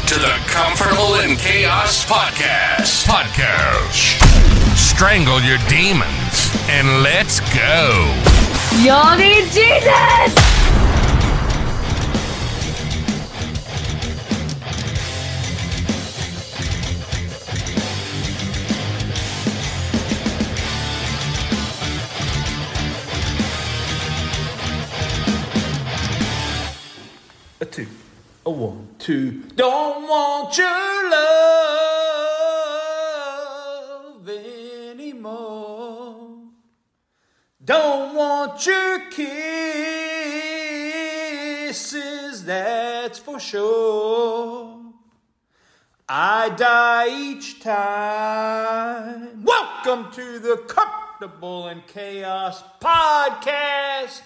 to the Comfortable in Chaos Podcast. Strangle your demons and let's go. Y'all need Jesus! A two, a one, two. Don't want your love anymore. Don't want your kisses, that's for sure. I die each time. Welcome to the Comfortable in Chaos Podcast.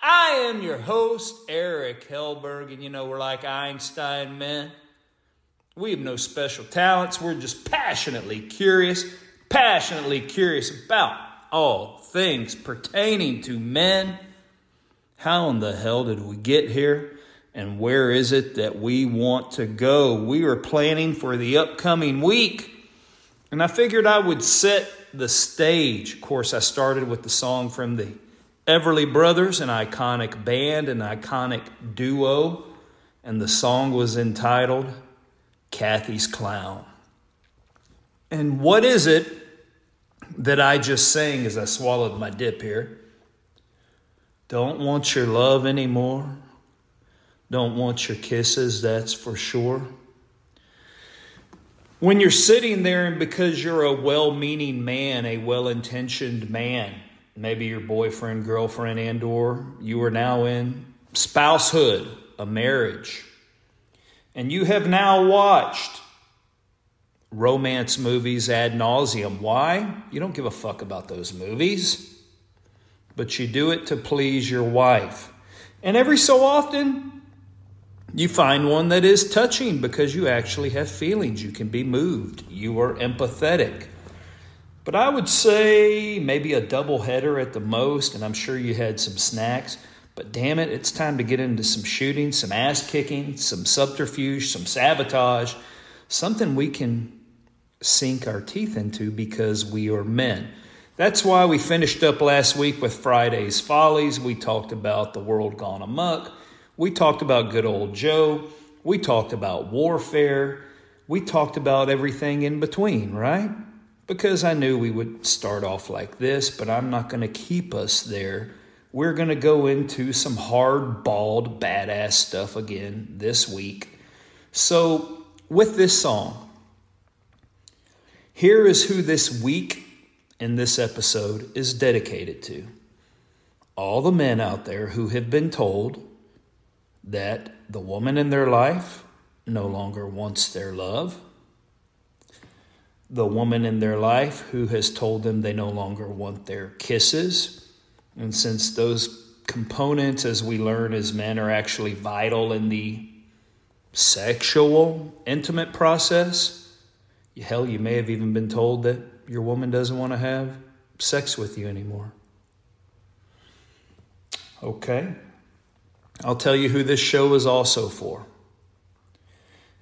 I am your host, Eric Hellberg, and you know, we're like Einstein men. We have no special talents. We're just passionately curious about all things pertaining to men. How in the hell did we get here? And where is it that we want to go? We were planning for the upcoming week, and I figured I would set the stage. Of course, I started with the song from the Everly Brothers, an iconic band, an iconic duo, and the song was entitled Kathy's Clown. And what is it that I just sang as I swallowed my dip here? Don't want your love anymore. Don't want your kisses, that's for sure. When you're sitting there and because you're a well-meaning man, a well-intentioned man, maybe your boyfriend, girlfriend, and or you are now in spousehood, a marriage, and you have now watched romance movies ad nauseum. Why? You don't give a fuck about those movies, but you do it to please your wife. And every so often, you find one that is touching because you actually have feelings. You can be moved. You are empathetic. But I would say maybe a double header at the most, and I'm sure you had some snacks. But damn it, it's time to get into some shooting, some ass kicking, some subterfuge, some sabotage, something we can sink our teeth into because we are men. That's why we finished up last week with Friday's Follies. We talked about the world gone amok. We talked about good old Joe. We talked about warfare. We talked about everything in between, right? Because I knew we would start off like this, but I'm not going to keep us there. We're going to go into some hard-balled, badass stuff again this week. So, with this song, here is who this week in this episode is dedicated to. All the men out there who have been told that the woman in their life no longer wants their love. The woman in their life who has told them they no longer want their kisses. And since those components, as we learn as men, are actually vital in the sexual, intimate process, hell, you may have even been told that your woman doesn't want to have sex with you anymore. Okay. I'll tell you who this show is also for.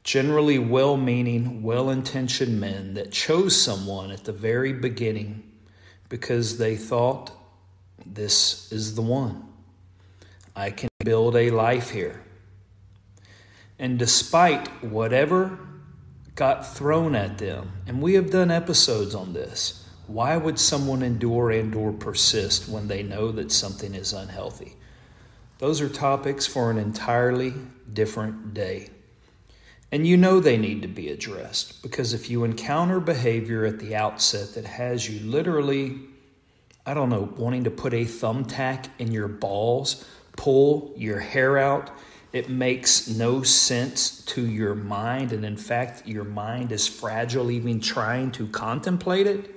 Generally well-meaning, well-intentioned men that chose someone at the very beginning because they thought, this is the one. I can build a life here. And despite whatever got thrown at them, and we have done episodes on this, why would someone endure and or persist when they know that something is unhealthy? Those are topics for an entirely different day. And you know they need to be addressed because if you encounter behavior at the outset that has you literally, wanting to put a thumbtack in your balls, pull your hair out, it makes no sense to your mind. And in fact, your mind is fragile even trying to contemplate it.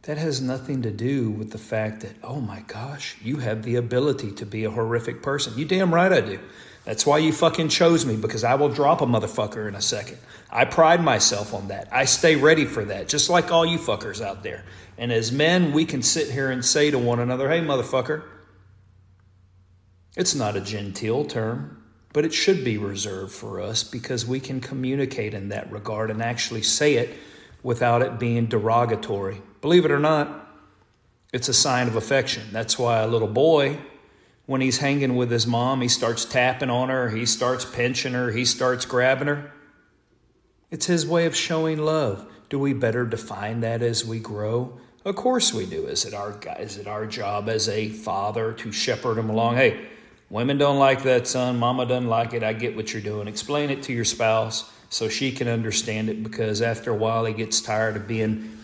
That has nothing to do with the fact that, oh my gosh, you have the ability to be a horrific person. You damn right I do. That's why you fucking chose me, because I will drop a motherfucker in a second. I pride myself on that. I stay ready for that, just like all you fuckers out there. And as men, we can sit here and say to one another, hey, motherfucker. It's not a genteel term. but it should be reserved for us because we can communicate in that regard and actually say it without it being derogatory. Believe it or not, it's a sign of affection. That's why a little boy, when he's hanging with his mom, he starts tapping on her, he starts pinching her, he starts grabbing her. It's his way of showing love. Do we better define that as we grow? Of course we do. Is it our job as a father to shepherd him along? Hey, women don't like that, son. Mama doesn't like it. I get what you're doing. Explain it to your spouse so she can understand it, because after a while he gets tired of being,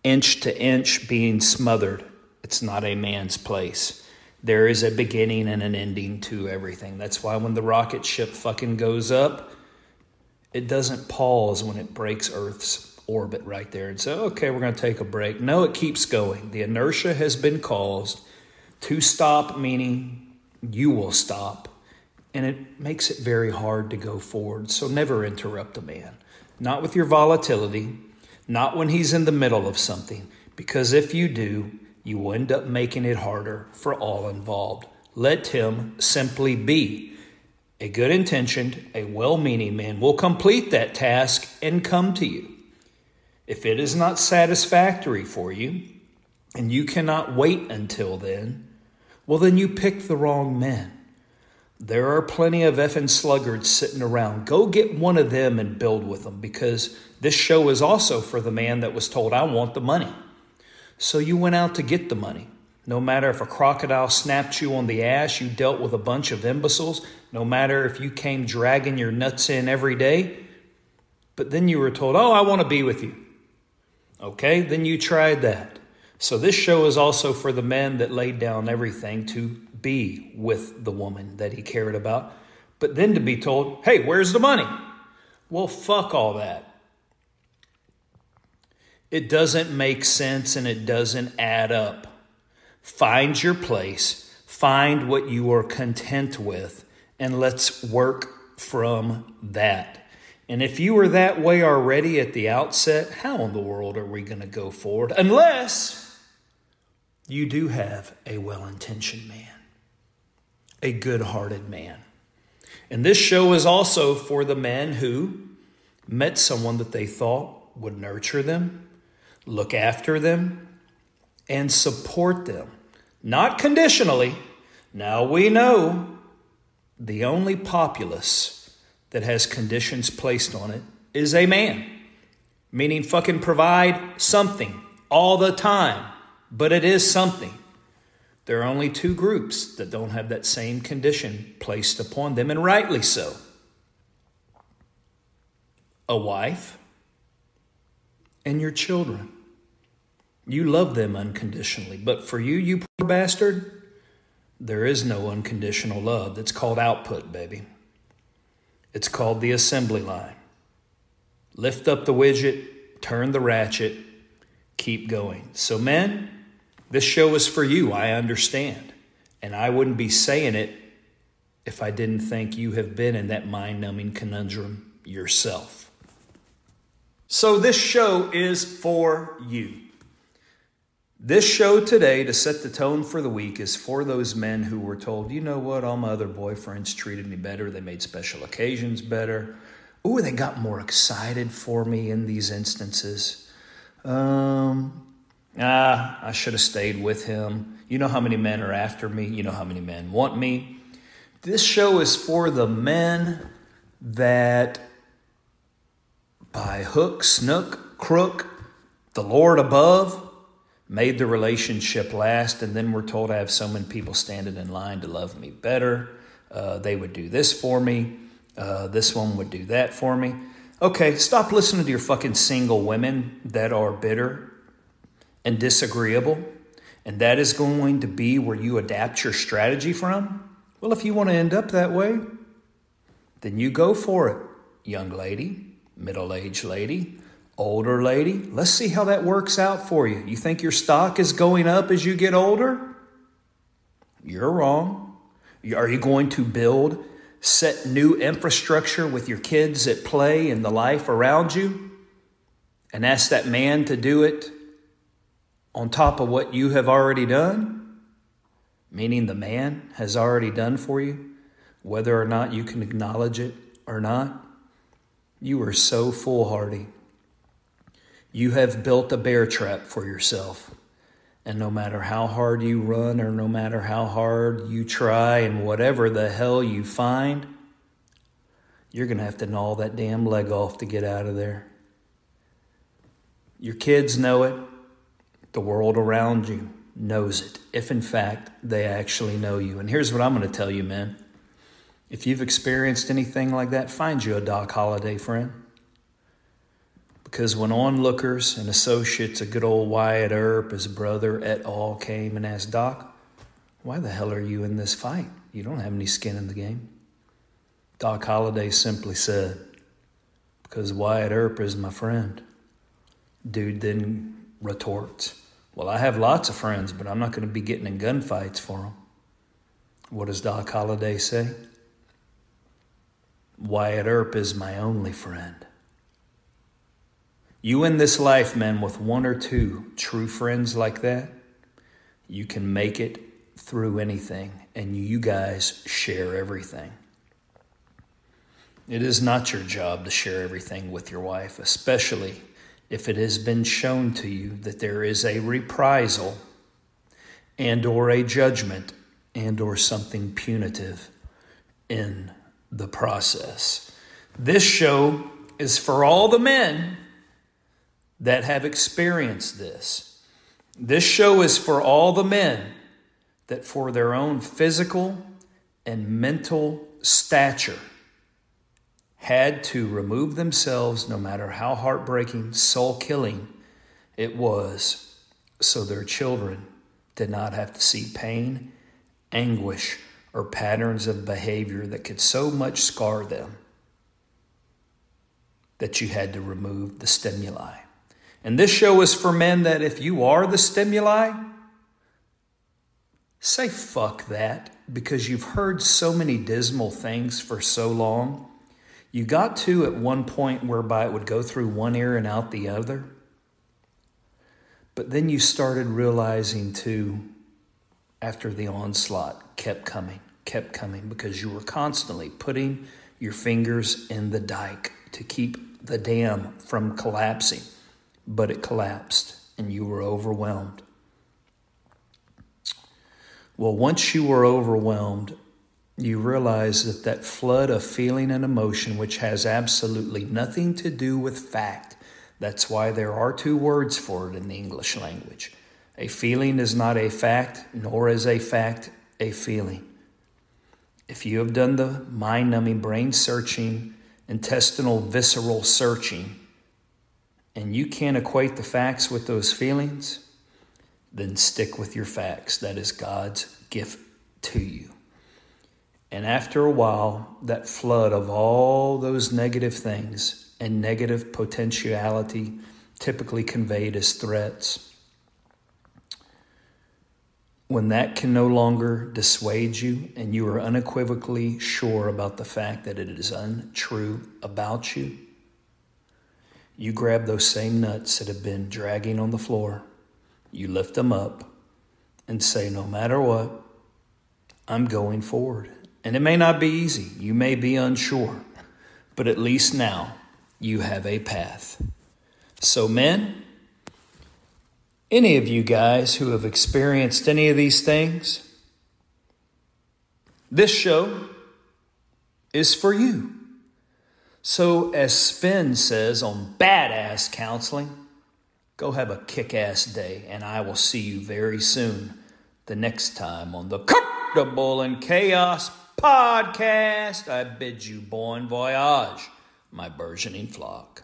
inch to inch being smothered. It's not a man's place. There is a beginning and an ending to everything. That's why when the rocket ship fucking goes up, it doesn't pause when it breaks Earth's orbit right there and say, okay, we're going to take a break. No, it keeps going. The inertia has been caused to stop, meaning you will stop. And it makes it very hard to go forward. So never interrupt a man. Not with your volatility, not when he's in the middle of something. Because if you do, you will end up making it harder for all involved. Let him simply be. A good-intentioned, a well-meaning man will complete that task and come to you. If it is not satisfactory for you, and you cannot wait until then, well, then you picked the wrong men. There are plenty of effing sluggards sitting around. Go get one of them and build with them, because this show is also for the man that was told, I want the money. So you went out to get the money. No matter if a crocodile snapped you on the ass, you dealt with a bunch of imbeciles. No matter if you came dragging your nuts in every day. But then you were told, oh, I want to be with you. Okay, then you tried that. So this show is also for the men that laid down everything to be with the woman that he cared about. But then to be told, hey, where's the money? Well, fuck all that. It doesn't make sense and it doesn't add up. Find your place, find what you are content with, and let's work from that. And if you were that way already at the outset, how in the world are we going to go forward? Unless you do have a well-intentioned man, a good-hearted man. And this show is also for the men who met someone that they thought would nurture them, look after them, and support them. Not conditionally. Now we know the only populace that has conditions placed on it is a man. Meaning fucking provide something all the time. But it is something. There are only two groups that don't have that same condition placed upon them, and rightly so. A wife and your children. You love them unconditionally, but for you, you poor bastard, there is no unconditional love. That's called output, baby. It's called the assembly line. Lift up the widget, turn the ratchet, keep going. So men, this show is for you, I understand. And I wouldn't be saying it if I didn't think you have been in that mind-numbing conundrum yourself. So this show is for you. This show today, to set the tone for the week, is for those men who were told, you know what, all my other boyfriends treated me better. They made special occasions better. Ooh, they got more excited for me in these instances. I should have stayed with him. You know how many men are after me. You know how many men want me. This show is for the men that by hook, snook, crook, the Lord above, made the relationship last, and then we're told I have so many people standing in line to love me better. They would do this for me. This one would do that for me. Okay, stop listening to your fucking single women that are bitter and disagreeable. And that is going to be where you adapt your strategy from. Well, if you want to end up that way, then you go for it, young lady, middle-aged lady, older lady. Let's see how that works out for you. You think your stock is going up as you get older? You're wrong. Are you going to set new infrastructure with your kids at play and the life around you? And ask that man to do it on top of what you have already done? Meaning the man has already done for you? whether or not you can acknowledge it or not. You are so foolhardy. You have built a bear trap for yourself. And no matter how hard you run or no matter how hard you try and whatever the hell you find, you're going to have to gnaw that damn leg off to get out of there. Your kids know it. The world around you knows it, if in fact they actually know you. And here's what I'm going to tell you, man. If you've experienced anything like that, find you a Doc Holliday friend. Because when onlookers and associates of good old Wyatt Earp, his brother, et al. Came and asked, Doc, why the hell are you in this fight? You don't have any skin in the game. Doc Holliday simply said, because Wyatt Earp is my friend. Dude then retorts, well, I have lots of friends, but I'm not going to be getting in gunfights for them. What does Doc Holliday say? Wyatt Earp is my only friend. You in this life, man, with one or two true friends like that, you can make it through anything, and you guys share everything. It is not your job to share everything with your wife, especially if it has been shown to you that there is a reprisal and or a judgment and or something punitive in the process. This show is for all the men that have experienced this. This show is for all the men that for their own physical and mental stature had to remove themselves, no matter how heartbreaking, soul-killing it was, so their children did not have to see pain, anguish, or patterns of behavior that could so much scar them that you had to remove the stimuli. And this show is for men that if you are the stimuli, say fuck that, because you've heard so many dismal things for so long. You got to at one point whereby it would go through one ear and out the other. But then you started realizing too, after the onslaught kept coming, because you were constantly putting your fingers in the dike to keep the dam from collapsing. But it collapsed and you were overwhelmed. Well, once you were overwhelmed, you realize that that flood of feeling and emotion, which has absolutely nothing to do with fact, that's why there are two words for it in the English language. A feeling is not a fact, nor is a fact a feeling. If you have done the mind-numbing, brain-searching, intestinal, visceral searching, and you can't equate the facts with those feelings, then stick with your facts. That is God's gift to you. And after a while, that flood of all those negative things and negative potentiality, typically conveyed as threats, when that can no longer dissuade you and you are unequivocally sure about the fact that it is untrue about you, you grab those same nuts that have been dragging on the floor, you lift them up and say, no matter what, I'm going forward. And it may not be easy. You may be unsure, but at least now you have a path. So men, any of you guys who have experienced any of these things, this show is for you. So as Sven says on Badass Counseling, go have a kick-ass day, and I will see you very soon the next time on the Comfortable in Chaos Podcast. I bid you bon voyage, my burgeoning flock.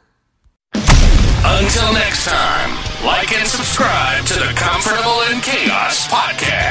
Until next time, like and subscribe to the Comfortable in Chaos Podcast.